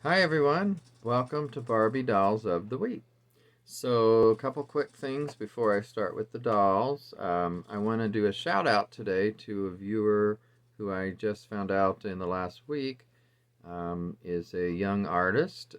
Hi everyone, welcome to Barbie Dolls of the Week. So, a couple quick things before I start with the dolls. I want to do a shout out today to a viewer who I just found out in the last week is a young artist.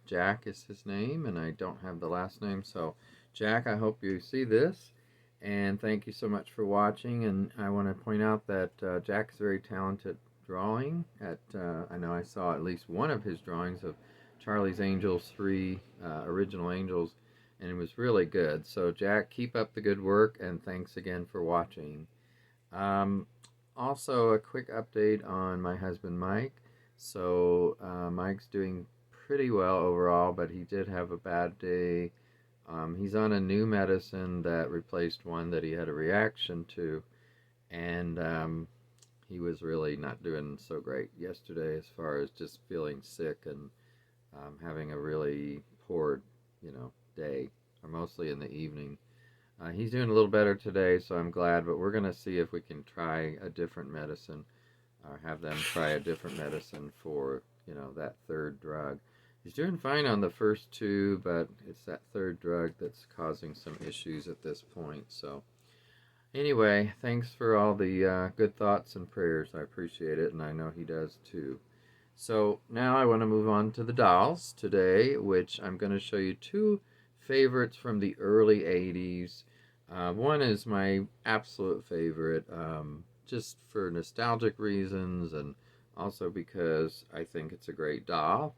Jack is his name, and I don't have the last name. So, Jack, I hope you see this. And thank you so much for watching. And I want to point out that Jack is very talented drawing. I know I saw at least one of his drawings of Charlie's Angels, three original angels, and it was really good. So, Jack, keep up the good work, and thanks again for watching. Um, Also, a quick update on my husband Mike. Mike's doing pretty well overall, but he did have a bad day. He's on a new medicine that replaced one that he had a reaction to, and he was really not doing so great yesterday as far as just feeling sick and having a really poor, day, or mostly in the evening. He's doing a little better today, so I'm glad, but we're going to see if we can try a different medicine or have them try a different medicine for, that third drug. He's doing fine on the first two, but it's that third drug that's causing some issues at this point. So, anyway, thanks for all the good thoughts and prayers. I appreciate it, and I know he does too. So, now I want to move on to the dolls today, which I'm going to show you two favorites from the early 80s. One is my absolute favorite, just for nostalgic reasons and also because I think it's a great doll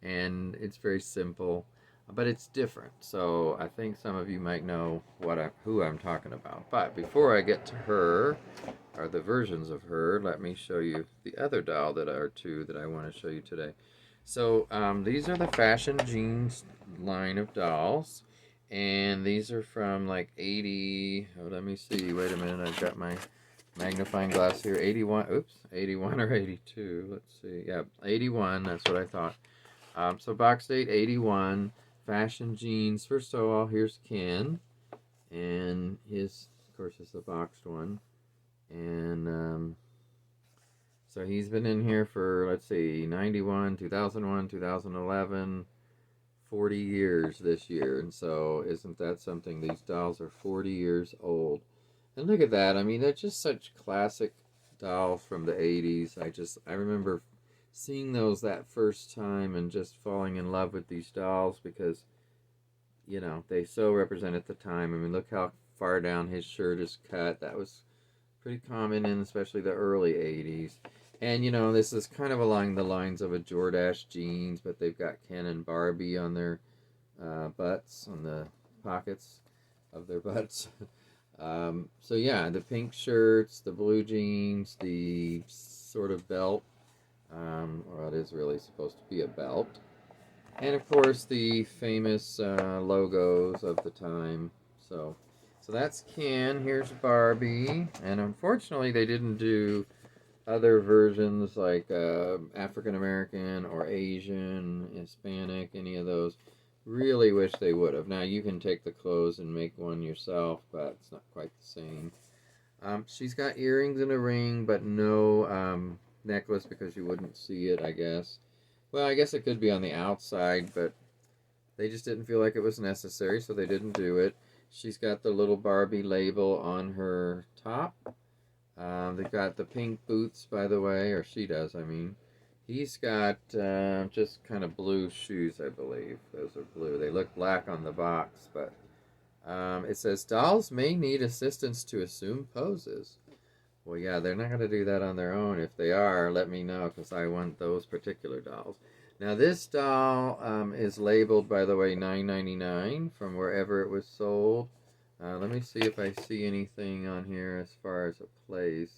and it's very simple, but it's different. So I think some of you might know who I'm talking about. But before I get to her, or the versions of her, let me show you the other doll that are two that I want to show you today. So these are the Fashion Jeans line of dolls, and these are from like 80. Oh, let me see. Wait a minute. I've got my magnifying glass here. 81. Oops, 81 or 82. Let's see. Yeah, 81. That's what I thought. So box date 81. Fashion Jeans. First of all, here's Ken, and his, of course, is the boxed one, and so he's been in here for, let's see, 91, 2001, 2011, 40 years this year. And so, isn't that something? These dolls are 40 years old. And look at that. I mean, they're just such classic dolls from the 80s. I remember seeing those that first time and just falling in love with these dolls because, they so represent at the time. I mean, look how far down his shirt is cut. That was pretty common in especially the early 80s. And this is kind of along the lines of a Jordache jeans, but they've got Ken and Barbie on their butts, on the pockets of their butts. So yeah, the pink shirts, the blue jeans, the sort of belt, well, it is really supposed to be a belt. And of course, the famous logos of the time. So, so that's Ken. Here's Barbie, and unfortunately, they didn't do other versions like African American or Asian, Hispanic, any of those. Really wish they would have. Now you can take the clothes and make one yourself, but it's not quite the same. She's got earrings and a ring, but no necklace because you wouldn't see it, I guess. Well, I guess it could be on the outside, but they just didn't feel like it was necessary, so they didn't do it. She's got the little Barbie label on her top. They've got the pink boots, by the way, or she does, I mean. He's got just kind of blue shoes, I believe. Those are blue. They look black on the box, but it says dolls may need assistance to assume poses. Well, yeah, they're not going to do that on their own. If they are, let me know because I want those particular dolls. Now, this doll is labeled, by the way, $9.99 from wherever it was sold. Let me see if I see anything on here as far as a place.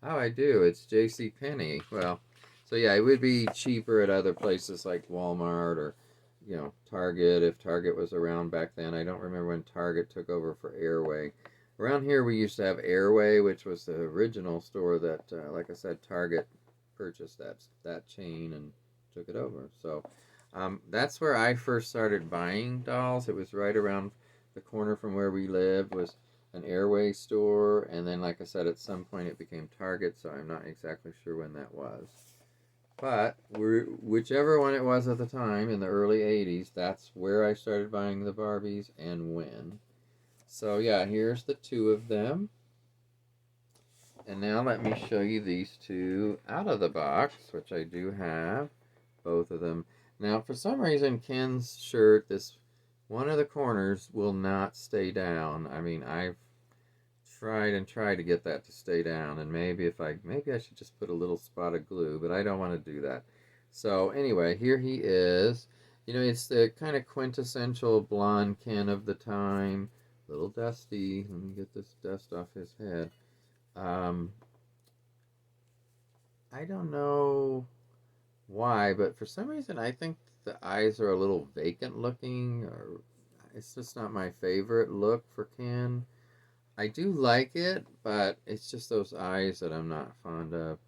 Oh, I do. It's J.C. Penney. Well, so yeah, it would be cheaper at other places like Walmart or, Target, if Target was around back then. I don't remember when Target took over for Airway. Around here, we used to have Airway, which was the original store that, like I said, Target purchased that chain and took it over. So that's where I first started buying dolls. It was right around the corner from where we lived was an Airway store, and then, like I said, at some point it became Target. So I'm not exactly sure when that was. But whichever one it was at the time in the early 80s, that's where I started buying the Barbies and when. So yeah, here's the two of them. And now let me show you these two out of the box, which I do have, both of them. Now, for some reason, Ken's shirt, this one of the corners will not stay down. I mean, I've tried and tried to get that to stay down, and maybe I should just put a little spot of glue, but I don't want to do that. So anyway, here he is. You know, it's the kind of quintessential blonde Ken of the time. A little dusty. Let me get this dust off his head. Um, I don't know why, but for some reason I think the eyes are a little vacant looking, or it's just not my favorite look for Ken. I do like it, but it's just those eyes that I'm not fond of.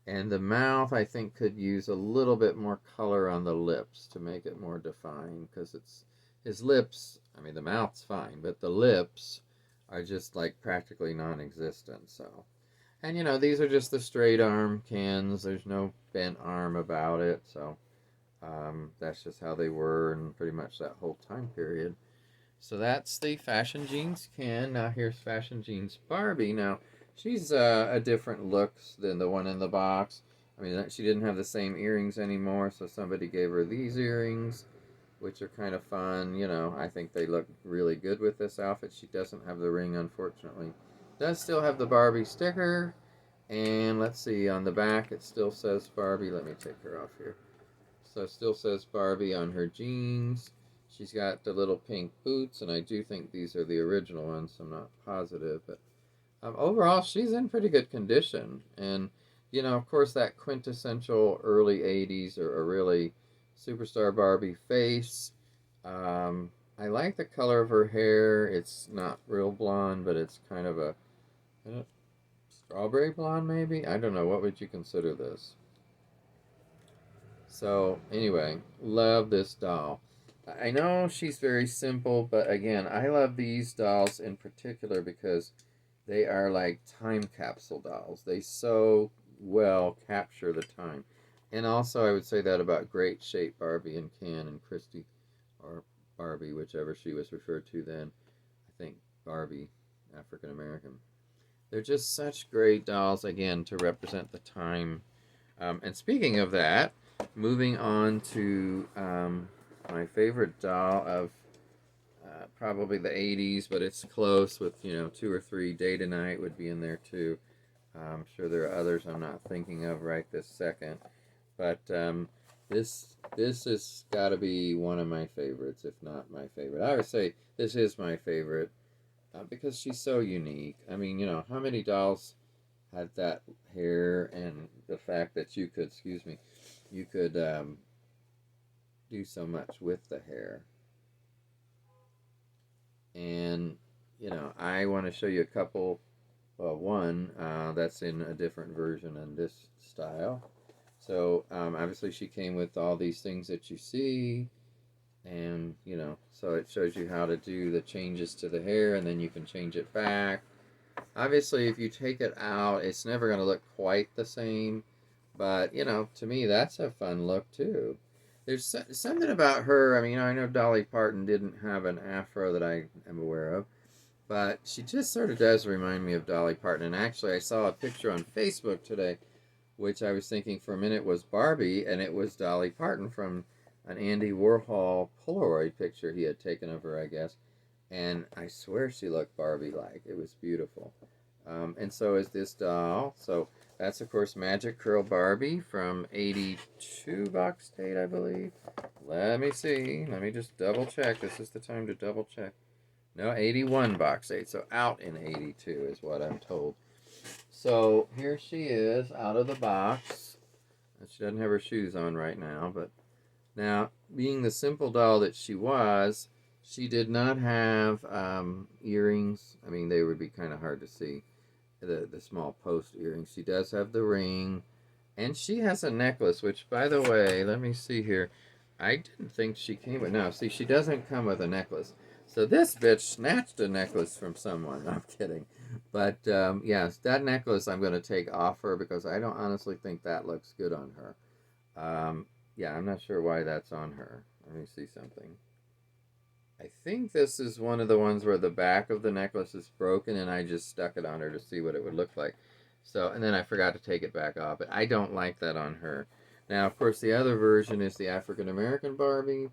And the mouth, I think, could use a little bit more color on the lips to make it more defined, because it's his lips. I mean, the mouth's fine, but the lips are just like practically non-existent. So, and you know, these are just the straight arm Kens. There's no bent arm about it. So that's just how they were, and pretty much that whole time period. So that's the Fashion Jeans Ken. Now here's Fashion Jeans Barbie. Now she's a different look than the one in the box. I mean, she didn't have the same earrings anymore, so somebody gave her these earrings, which are kind of fun. You know, I think they look really good with this outfit. She doesn't have the ring, unfortunately. Does still have the Barbie sticker. And let's see, on the back it still says Barbie. Let me take her off here. So it still says Barbie on her jeans. She's got the little pink boots, and I do think these are the original ones. So I'm not positive, but overall, she's in pretty good condition. And you know, of course, that quintessential early '80s or really superstar Barbie face. I like the color of her hair. It's not real blonde, but it's kind of a strawberry blonde, maybe. I don't know. What would you consider this? So anyway, love this doll. I know she's very simple, but again, I love these dolls in particular because they are like time capsule dolls. They so well capture the time. And also, I would say that about Great Shape Barbie and Ken and Christy, or Barbie, whichever she was referred to then. I think Barbie, African American. They're just such great dolls, again, to represent the time. And speaking of that, moving on to my favorite doll of probably the 80s, but it's close with, you know, two or three. Day to Night would be in there too. I'm sure there are others I'm not thinking of right this second. But this has got to be one of my favorites, if not my favorite. I would say this is my favorite because she's so unique. I mean, you know, how many dolls had that hair and the fact that you could, excuse me, you could do so much with the hair. And, you know, I want to show you a couple. Well, one that's in a different version in this style. So obviously she came with all these things that you see, and you know, so it shows you how to do the changes to the hair, and then you can change it back. Obviously, if you take it out, it's never going to look quite the same, but you know, to me, that's a fun look too. There's something about her. I mean, I know Dolly Parton didn't have an afro that I am aware of, but she just sort of does remind me of Dolly Parton. And actually, I saw a picture on Facebook today, which I was thinking for a minute was Barbie, and it was Dolly Parton from an Andy Warhol Polaroid picture he had taken of her, I guess. And I swear she looked Barbie-like. It was beautiful. And so is this doll. So that's, of course, Magic Curl Barbie from '82 box date, I believe. Let me see. Let me just double check. This is the time to double check. No, '81 box date. So out in '82 is what I'm told. So here she is out of the box. She doesn't have her shoes on right now, but now, being the simple doll that she was, she did not have earrings. I mean, they would be kind of hard to see, the small post earrings. She does have the ring, and she has a necklace, which, by the way, let me see here. I didn't think she came with. No, see, she doesn't come with a necklace. So this bitch snatched a necklace from someone. I'm kidding. But yes, that necklace I'm going to take off her because I don't honestly think that looks good on her. Um, yeah, I'm not sure why that's on her. Let me see something. I think this is one of the ones where the back of the necklace is broken and I just stuck it on her to see what it would look like. So, and then I forgot to take it back off, but I don't like that on her. Now, of course, the other version is the African American Barbie.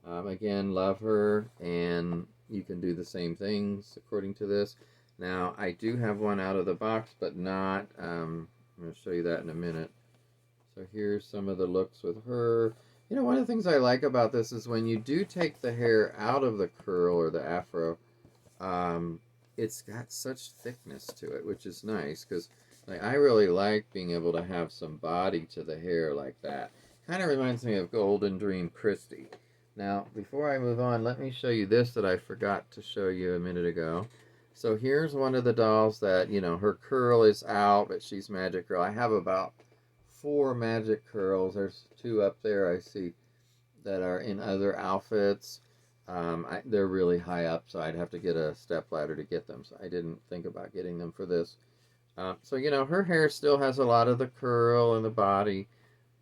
Again, love her, and you can do the same things according to this. Now, I do have one out of the box, but not. I'm going to show you that in a minute. So here's some of the looks with her. You know, one of the things I like about this is when you do take the hair out of the curl or the afro, um, it's got such thickness to it, which is nice because like, I really like being able to have some body to the hair like that. Kind of reminds me of Golden Dream Christie. Now, before I move on, let me show you this that I forgot to show you a minute ago. So here's one of the dolls that, you know, her curl is out, but she's Magic Girl. I have about 4 Magic Curls. There's 2 up there I see that are in other outfits. They're really high up, so I'd have to get a step ladder to get them. So I didn't think about getting them for this. So, you know, her hair still has a lot of the curl and the body,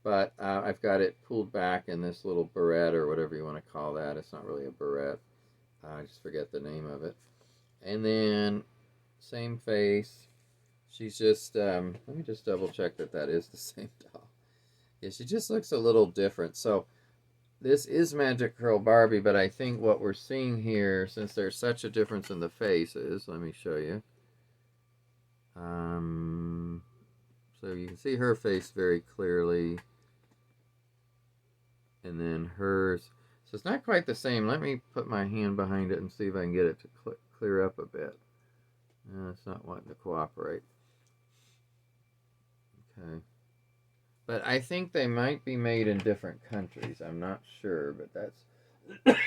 but I've got it pulled back in this little barrette or whatever you want to call that. It's not really a barrette. I just forget the name of it. And then, same face. She's just, let me just double check that that is the same doll. Yeah, she just looks a little different. So, this is Magic Curl Barbie, but I think what we're seeing here, since there's such a difference in the faces, let me show you. Um, so you can see her face very clearly, and then hers. So it's not quite the same. Let me put my hand behind it and see if I can get it to clear up a bit. No, it's not wanting to cooperate. Okay. But I think they might be made in different countries. I'm not sure, but that's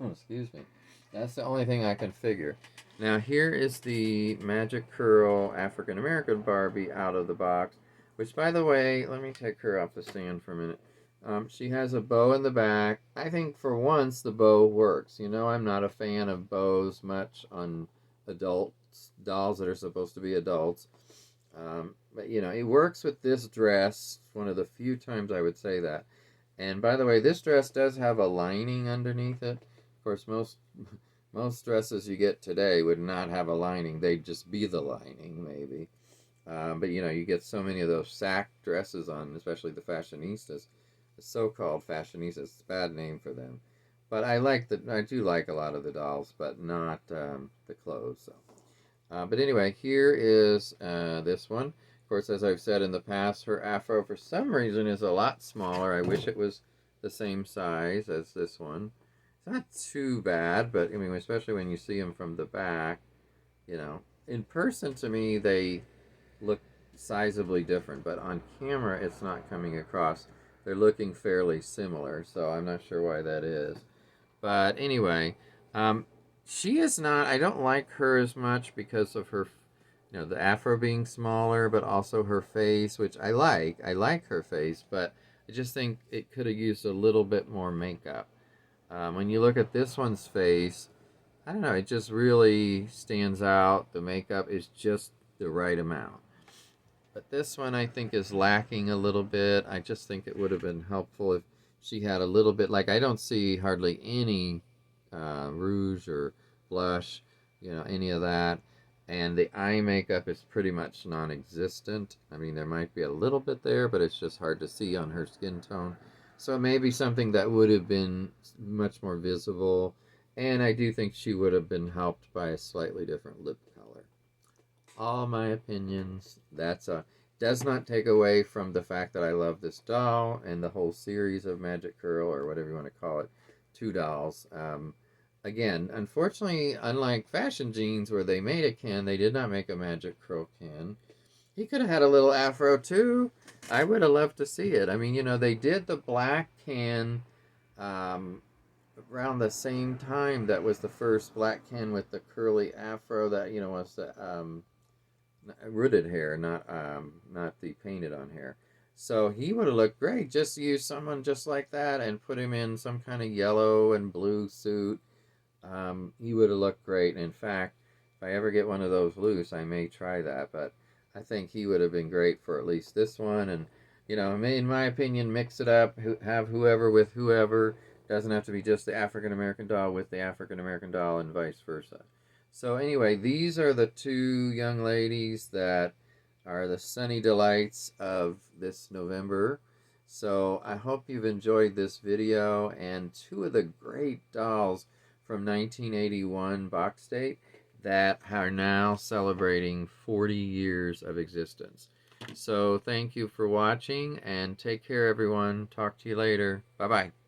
oh, excuse me. That's the only thing I can figure. Now here is the Magic Curl African American Barbie out of the box, which by the way, let me take her off the stand for a minute. She has a bow in the back. I think for once the bow works. You know, I'm not a fan of bows much on adults, dolls that are supposed to be adults. But you know, it works with this dress. It's one of the few times I would say that. And by the way, this dress does have a lining underneath it. Of course, most dresses you get today would not have a lining. They'd just be the lining, maybe. But you know, you get so many of those sack dresses on, especially the fashionistas, the so-called fashionistas. It's a bad name for them. But I do like a lot of the dolls, but not the clothes. So. But anyway, here is this one. Of course, as I've said in the past, her afro for some reason is a lot smaller. I wish it was the same size as this one. It's not too bad, but I mean, especially when you see them from the back, you know. In person, to me, they look sizably different, but on camera, it's not coming across. They're looking fairly similar, so I'm not sure why that is. But anyway, um, she is not. I don't like her as much because of her, you know, the afro being smaller, but also her face, which I like. I like her face, but I just think it could have used a little bit more makeup. When you look at this one's face, I don't know. It just really stands out. The makeup is just the right amount. But this one I think is lacking a little bit. I just think it would have been helpful if she had a little bit, like I don't see hardly any rouge or blush, you know, any of that. And the eye makeup is pretty much non-existent. I mean, there might be a little bit there, but it's just hard to see on her skin tone. So maybe something that would have been much more visible. And I do think she would have been helped by a slightly different lip color. All my opinions. That's a does not take away from the fact that I love this doll and the whole series of Magic Curl or whatever you want to call it, 2 dolls. Again, unfortunately, unlike Fashion Jeans where they made a Ken, they did not make a Magic Curl Ken. He could have had a little afro too. I would have loved to see it. I mean, you know, they did the black Ken um, around the same time. That was the first black Ken with the curly afro that, you know, was the rooted hair, not the painted on hair. So he would have looked great. Just use someone just like that and put him in some kind of yellow and blue suit. He would have looked great. In fact, if I ever get one of those loose, I may try that. But I think he would have been great for at least this one. And You know, in my opinion, mix it up. Have whoever with whoever. Doesn't have to be just the African American doll with the African American doll, and vice versa. So anyway, these are the two young ladies that are the sunny delights of this November. So I hope you've enjoyed this video and two of the great dolls from 1981 box date that are now celebrating 40 years of existence. So thank you for watching and take care, everyone. Talk to you later. Bye bye.